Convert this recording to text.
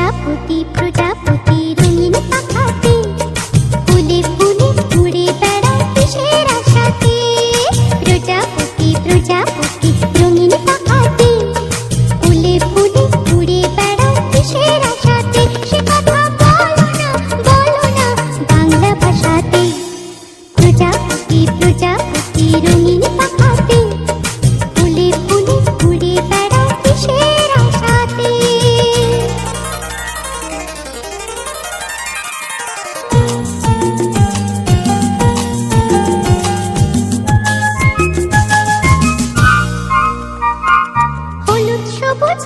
প্রজাপতি প্রজাপতি রঙিন পাখাতে ফুলে ফুলে উড়ে বেড়ায় কিসের আশাতে। প্রজাপতি প্রজাপতি রঙিন পাখাতে ফুলে ফুলে উড়ে বেড়ায় কিসের আশাতে। সে কথা বলো না বাংলা ভাষাতে। প্রজাপতি প্রজাপতি রঙিন পাখাতে ফুলে ফুলে উড়ে বেড়ায় কিসের আশাতে। হলুদ সবুজ